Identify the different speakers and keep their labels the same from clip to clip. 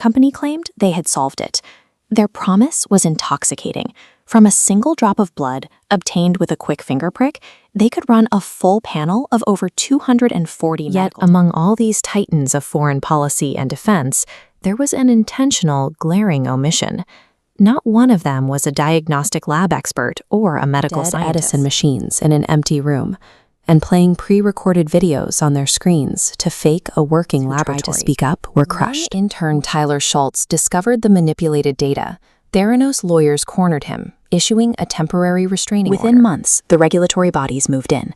Speaker 1: company claimed they had solved it. Their promise was intoxicating. From a single drop of blood obtained with a quick finger prick, they could run a full panel of over 240
Speaker 2: Yet, among all these titans of foreign policy and defense, there was an intentional, glaring omission. Not one of them was a diagnostic lab expert or a medical scientist. Edison machines in an empty room, and playing pre-recorded videos on their screens to fake a working laboratory. To speak up were crushed. When intern Tyler Schultz discovered the manipulated data, Theranos lawyers cornered him, issuing a temporary restraining order.
Speaker 1: Within months, the regulatory bodies moved in.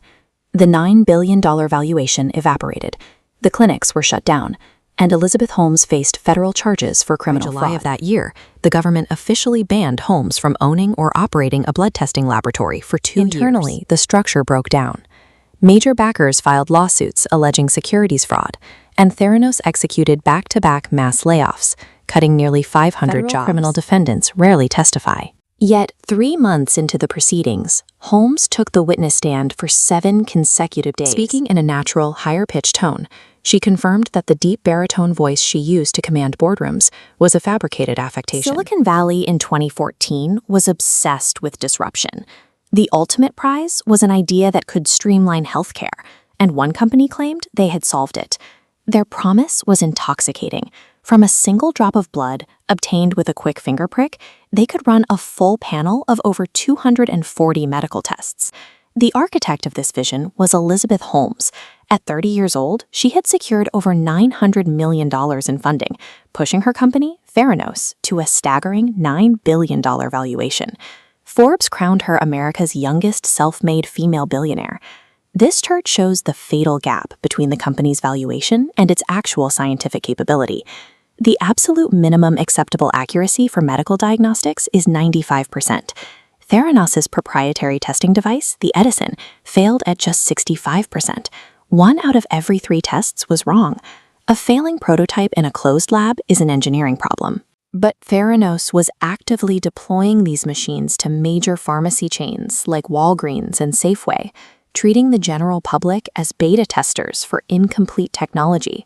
Speaker 1: The $9 billion valuation evaporated. The clinics were shut down, and Elizabeth Holmes faced federal charges for criminal fraud.
Speaker 2: In July of that year, the government officially banned Holmes from owning or operating a blood testing laboratory for 2 years. Internally, the structure broke down. Major backers filed lawsuits alleging securities fraud, and Theranos executed back-to-back mass layoffs, cutting nearly 500 jobs. Criminal defendants rarely testify.
Speaker 1: Yet, 3 months into the proceedings, Holmes took the witness stand for 7 consecutive days.
Speaker 2: Speaking in a natural, higher-pitched tone, she confirmed that the deep baritone voice she used to command boardrooms was a fabricated affectation.
Speaker 1: Silicon Valley in 2014 was obsessed with disruption. The ultimate prize was an idea that could streamline healthcare, and one company claimed they had solved it. Their promise was intoxicating. From a single drop of blood obtained with a quick finger prick, they could run a full panel of over 240 medical tests. The architect of this vision was Elizabeth Holmes. At 30 years old, she had secured over $900 million in funding, pushing her company, Theranos, to a staggering $9 billion valuation. Forbes crowned her America's youngest self-made female billionaire. This chart shows the fatal gap between the company's valuation and its actual scientific capability. The absolute minimum acceptable accuracy for medical diagnostics is 95%. Theranos' proprietary testing device, the Edison, failed at just 65%. 1 out of every 3 tests was wrong. A failing prototype in a closed lab is an engineering problem. But Theranos was actively deploying these machines to major pharmacy chains like Walgreens and Safeway, treating the general public as beta testers for incomplete technology.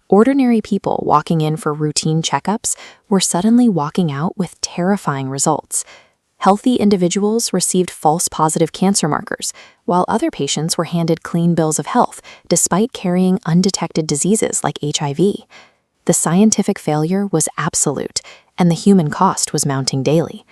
Speaker 1: Ordinary people walking in for routine checkups were suddenly walking out with terrifying results. Healthy individuals received false positive cancer markers, while other patients were handed clean bills of health despite carrying undetected diseases like HIV. The scientific failure was absolute, and the human cost was mounting daily.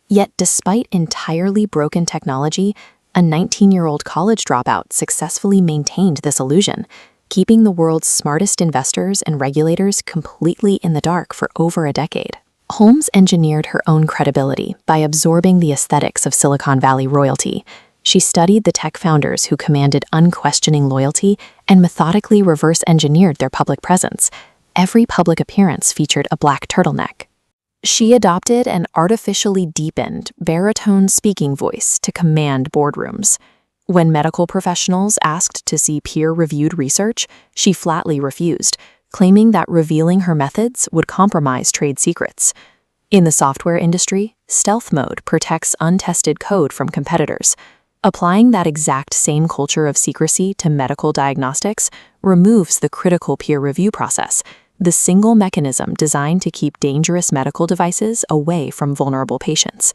Speaker 1: Yet, despite entirely broken technology, a 19-year-old college dropout successfully maintained this illusion, keeping the world's smartest investors and regulators completely in the dark for over a decade. Holmes engineered her own credibility by absorbing the aesthetics of Silicon Valley royalty. She studied the tech founders who commanded unquestioning loyalty and methodically reverse-engineered their public presence. Every public appearance featured a black turtleneck. She adopted an artificially deepened, baritone speaking voice to command boardrooms. When medical professionals asked to see peer-reviewed research, she flatly refused, claiming that revealing her methods would compromise trade secrets. In the software industry, stealth mode protects untested code from competitors. Applying that exact same culture of secrecy to medical diagnostics removes the critical peer review process, the single mechanism designed to keep dangerous medical devices away from vulnerable patients.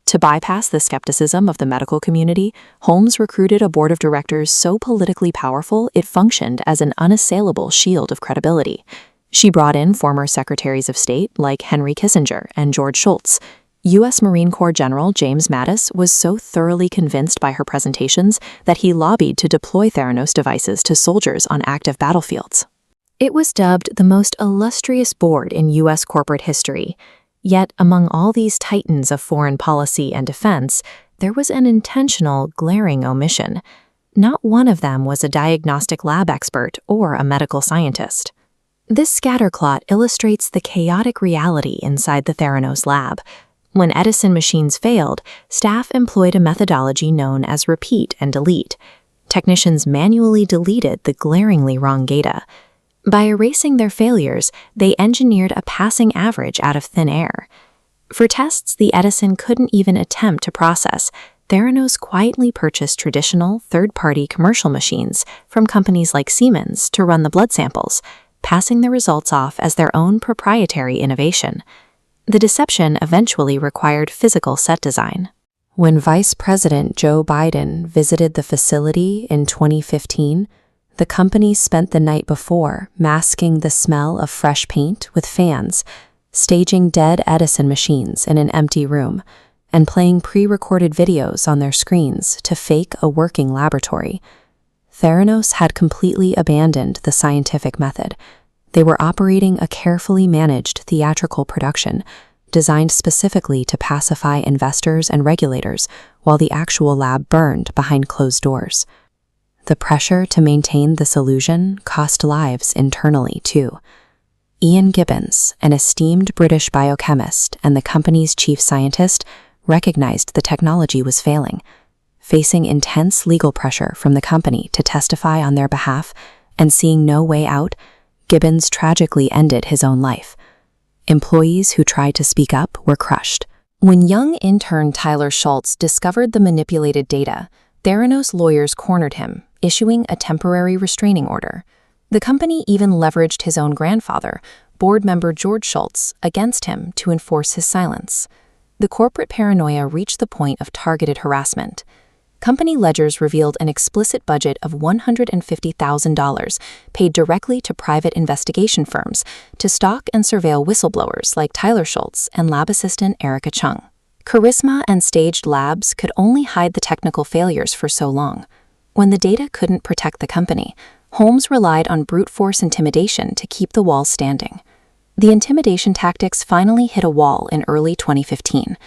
Speaker 1: To bypass the skepticism of the medical community, Holmes recruited a board of directors so politically powerful it functioned as an unassailable shield of credibility. She brought in former secretaries of state like Henry Kissinger and George Shultz. U.S. Marine Corps General James Mattis was so thoroughly convinced by her presentations that he lobbied to deploy Theranos devices to soldiers on active battlefields. It was dubbed the most illustrious board in U.S. corporate history. Yet, among all these titans of foreign policy and defense, there was an intentional, glaring omission. Not one of them was a diagnostic lab expert or a medical scientist. This scatterplot illustrates the chaotic reality inside the Theranos lab. When Edison machines failed, staff employed a methodology known as repeat and delete. Technicians manually deleted the glaringly wrong data. By erasing their failures, they engineered a passing average out of thin air. For tests the Edison couldn't even attempt to process, Theranos quietly purchased traditional, third-party commercial machines from companies like Siemens to run the blood samples,
Speaker 2: passing the results off as their own proprietary innovation. The deception eventually required physical set design. When Vice President Joe Biden visited the facility in 2015, the company spent the night before masking the smell of fresh paint with fans, staging dead Edison machines in an empty room, and playing pre-recorded videos on their screens to fake a working laboratory. Theranos had completely abandoned the scientific method. They were operating a carefully managed theatrical production, designed specifically to pacify investors and regulators, while the actual lab burned behind closed doors. The pressure to maintain this illusion cost lives internally, too. Ian Gibbons, an esteemed British biochemist and the company's chief scientist, recognized the technology was failing. Facing intense legal pressure from the company to testify on their behalf and seeing no way out, Gibbons tragically ended his own life. Employees who tried to speak up were crushed. When young intern Tyler Schultz discovered the manipulated data, Theranos lawyers cornered him, issuing a temporary restraining order. The company even leveraged his own grandfather, board member George Schultz, against him to enforce his silence. The corporate paranoia reached the point of targeted harassment. Company ledgers revealed an explicit budget of $150,000 paid directly to private investigation firms to stalk and surveil whistleblowers like Tyler Schultz and lab assistant Erica Chung. Charisma and staged labs could only hide the technical failures for so long. When the data couldn't protect the company, Holmes relied on brute force intimidation to keep the walls standing. The intimidation tactics finally hit a wall in early 2015.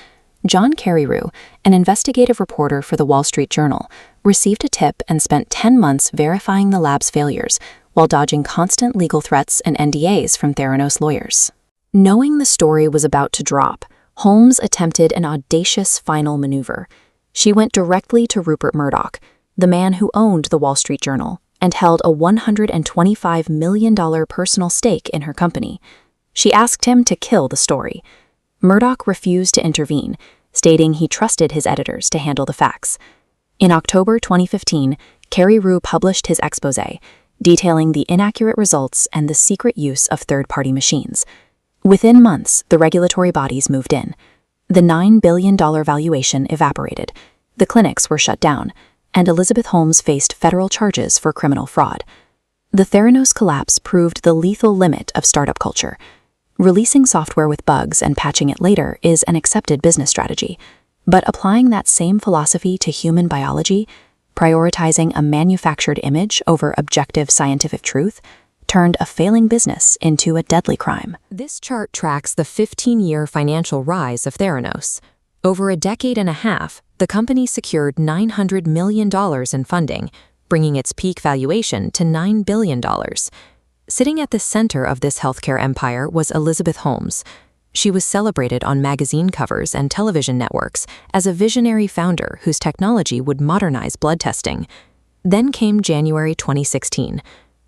Speaker 2: John Carreyrou, an investigative reporter for the Wall Street Journal, received a tip and spent 10 months verifying the lab's failures while dodging constant legal threats and NDAs from Theranos lawyers. Knowing the story was about to drop, Holmes attempted an audacious final maneuver. She went directly to Rupert Murdoch, the man who owned the Wall Street Journal and held a $125 million personal stake in her company. She asked him to kill the story. Murdoch refused to intervene, stating he trusted his editors to handle the facts. In October 2015, Carreyrou published his exposé, detailing the inaccurate results and the secret use of third-party machines. Within months, the regulatory bodies moved in. The $9 billion valuation evaporated. The clinics were shut down, and Elizabeth Holmes faced federal charges for criminal fraud. The Theranos collapse proved the lethal limit of startup culture. Releasing software with bugs and patching it later is an accepted business strategy, but applying that same philosophy to human biology, prioritizing a manufactured image over objective scientific truth, turned a failing business into a deadly crime. This chart tracks the 15-year financial rise of Theranos. Over a decade and a half, the company secured $900 million in funding, bringing its peak valuation to $9 billion. Sitting at the center of this healthcare empire was Elizabeth Holmes. She was celebrated on magazine covers and television networks as a visionary founder whose technology would modernize blood testing. Then came January 2016.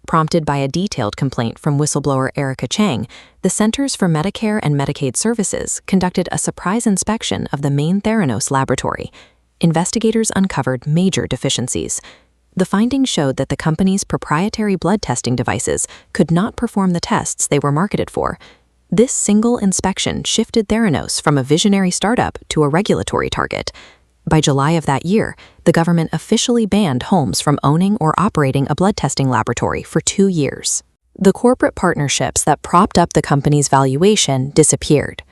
Speaker 2: Prompted by a detailed complaint from whistleblower Erica Chung, the Centers for Medicare and Medicaid Services conducted a surprise inspection of the main Theranos laboratory. Investigators uncovered major deficiencies. The findings showed that the company's proprietary blood testing devices could not perform the tests they were marketed for. This single inspection shifted Theranos from a visionary startup to a regulatory target. By July of that year, the government officially banned Holmes from owning or operating a blood testing laboratory for 2 years. The corporate partnerships that propped up the company's valuation disappeared.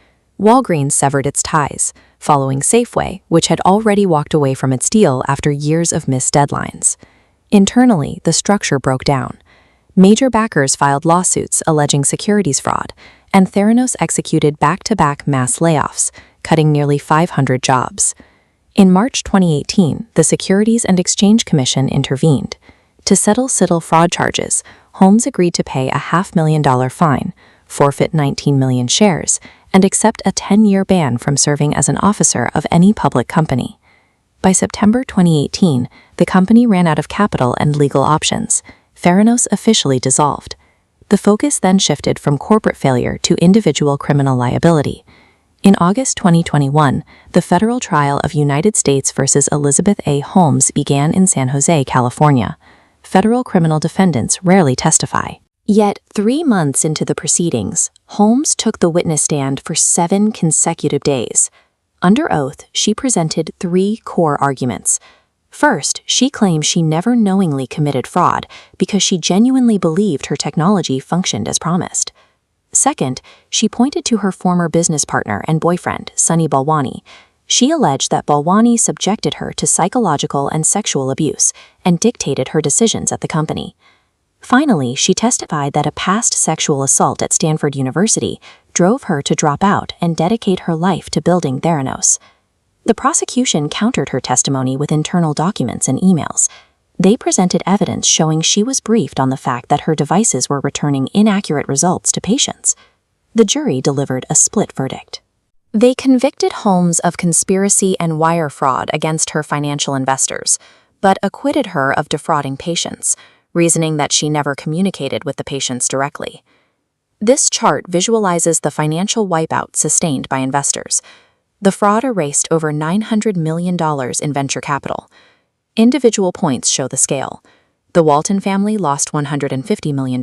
Speaker 2: Walgreens severed its ties, following Safeway, which had already walked away from its deal after years of missed deadlines. Internally, the structure broke down. Major backers filed lawsuits alleging securities fraud, and Theranos executed back-to-back mass layoffs, cutting nearly 500 jobs. In March 2018, the Securities and Exchange Commission intervened. To settle fraud charges, Holmes agreed to pay a $500,000 fine, forfeit 19 million shares, and accept a 10-year ban from serving as an officer of any public company. By September 2018, the company ran out of capital and legal options. Theranos officially dissolved. The focus then shifted from corporate failure to individual criminal liability. In August 2021, the federal trial of United States versus Elizabeth A. Holmes began in San Jose, California. Federal criminal defendants rarely testify.
Speaker 1: Yet 3 months into the proceedings, Holmes took the witness stand for 7 consecutive days. Under oath, she presented 3 core arguments. First, she claimed she never knowingly committed fraud because she genuinely believed her technology functioned as promised. Second, she pointed to her former business partner and boyfriend, Sunny Balwani. She alleged that Balwani subjected her to psychological and sexual abuse and dictated her decisions at the company. Finally, she testified that a past sexual assault at Stanford University drove her to drop out and dedicate her life to building Theranos. The prosecution countered her testimony with internal documents and emails. They presented evidence showing she was briefed on the fact that her devices were returning inaccurate results to patients. The jury delivered a split verdict. They convicted Holmes of conspiracy and wire fraud against her financial investors, but acquitted her of defrauding patients, reasoning that she never communicated with the patients directly. This chart visualizes the financial wipeout sustained by investors. The fraud erased over $900 million in venture capital. Individual points show the scale. The Walton family lost $150 million,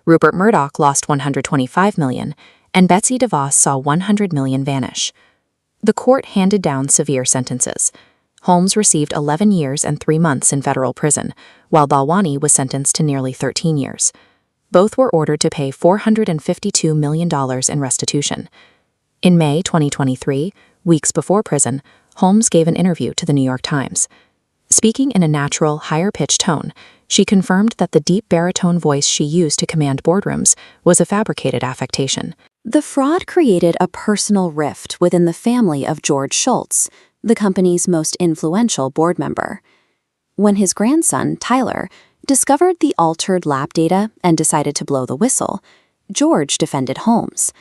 Speaker 1: Rupert Murdoch lost $125 million, and Betsy DeVos saw $100 million vanish. The court handed down severe sentences. Holmes received 11 years and 3 months in federal prison, while Balwani was sentenced to nearly 13 years. Both were ordered to pay $452 million in restitution. In May 2023, weeks before prison, Holmes gave an interview to the New York Times. Speaking in a natural, higher-pitched tone, she confirmed that the deep baritone voice she used to command boardrooms was a fabricated affectation. The fraud created a personal rift within the family of George Shultz, the company's most influential board member. When his grandson, Tyler, discovered the altered lab data and decided to blow the whistle, George defended Holmes.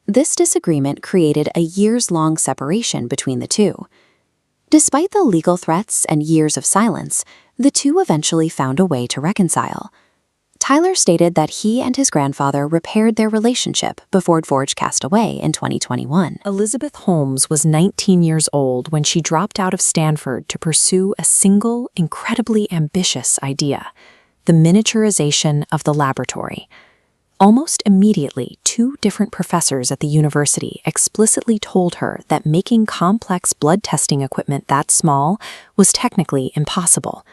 Speaker 1: This disagreement created a years-long separation between the two. Despite the legal threats and years of silence, the two eventually found a way to reconcile. Tyler stated that he and his grandfather repaired their relationship before George passed away in 2021.
Speaker 2: Elizabeth Holmes was 19 years old when she dropped out of Stanford to pursue a single, incredibly ambitious idea: the miniaturization of the laboratory. Almost immediately, 2 different professors at the university explicitly told her that making complex blood testing equipment that small was technically impossible.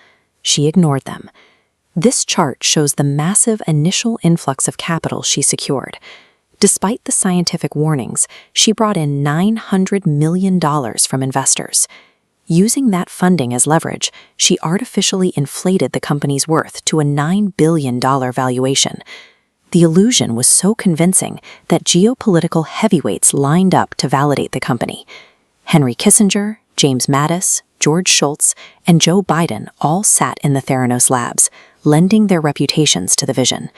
Speaker 2: She ignored them. This chart shows the massive initial influx of capital she secured. Despite the scientific warnings, she brought in $900 million from investors. Using that funding as leverage, she artificially inflated the company's worth to a $9 billion valuation. The illusion was so convincing that geopolitical heavyweights lined up to validate the company. Henry Kissinger, James Mattis, George Shultz, and Joe Biden all sat in the Theranos labs, lending their reputations to the vision.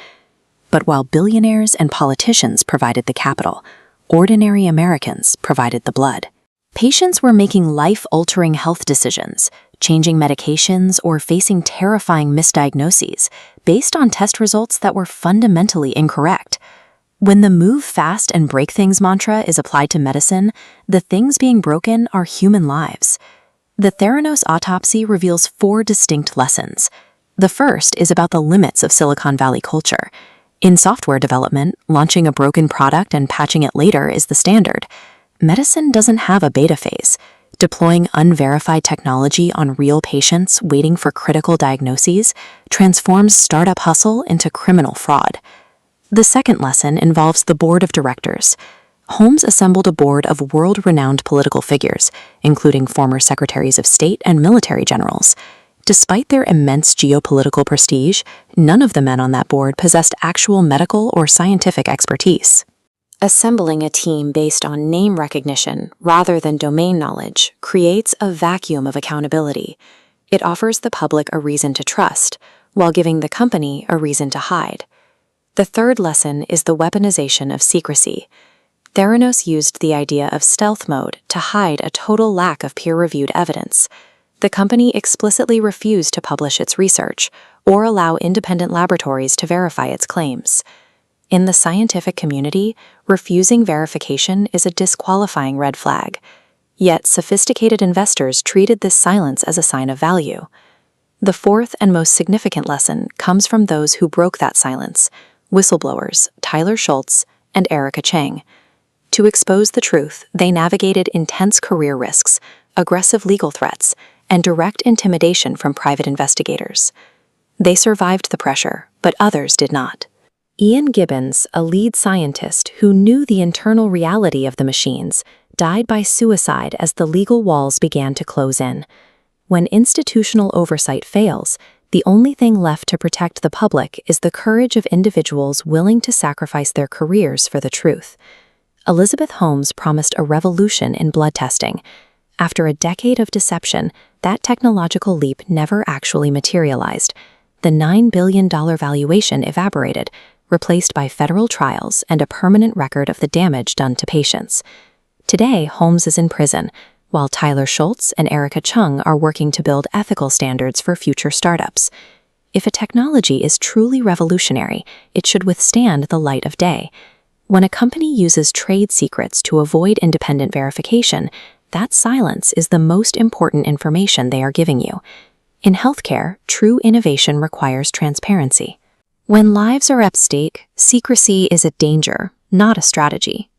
Speaker 2: But while billionaires and politicians provided the capital, ordinary Americans provided the blood. Patients were making life-altering health decisions, changing medications, or facing terrifying misdiagnoses based on test results that were fundamentally incorrect. When the move fast and break things mantra is applied to medicine, the things being broken are human lives. The Theranos autopsy reveals 4 distinct lessons. The first is about the limits of Silicon Valley culture. In software development, launching a broken product and patching it later is the standard. Medicine doesn't have a beta phase. Deploying unverified technology on real patients waiting for critical diagnoses transforms startup hustle into criminal fraud. The second lesson involves the board of directors. Holmes assembled a board of world-renowned political figures, including former secretaries of state and military generals. Despite their immense geopolitical prestige, none of the men on that board possessed actual medical or scientific expertise. Assembling a team based on name recognition rather than domain knowledge creates a vacuum of accountability. It offers the public a reason to trust, while giving the company a reason to hide. The third lesson is the weaponization of secrecy. Theranos used the idea of stealth mode to hide a total lack of peer-reviewed evidence. The company explicitly refused to publish its research or allow independent laboratories to verify its claims. In the scientific community, refusing verification is a disqualifying red flag. Yet sophisticated investors treated this silence as a sign of value. The fourth and most significant lesson comes from those who broke that silence: whistleblowers Tyler Schultz and Erica Chang. To expose the truth, they navigated intense career risks, aggressive legal threats, and direct intimidation from private investigators. They survived the pressure, but others did not. Ian Gibbons, a lead scientist who knew the internal reality of the machines, died by suicide as the legal walls began to close in. When institutional oversight fails, the only thing left to protect the public is the courage of individuals willing to sacrifice their careers for the truth. Elizabeth Holmes promised a revolution in blood testing. After a decade of deception, that technological leap never actually materialized. The $9 billion valuation evaporated, replaced by federal trials and a permanent record of the damage done to patients. Today, Holmes is in prison, while Tyler Schultz and Erica Chang are working to build ethical standards for future startups. If a technology is truly revolutionary, it should withstand the light of day. When a company uses trade secrets to avoid independent verification, that silence is the most important information they are giving you. In healthcare, true innovation requires transparency. When lives are at stake, secrecy is a danger, not a strategy.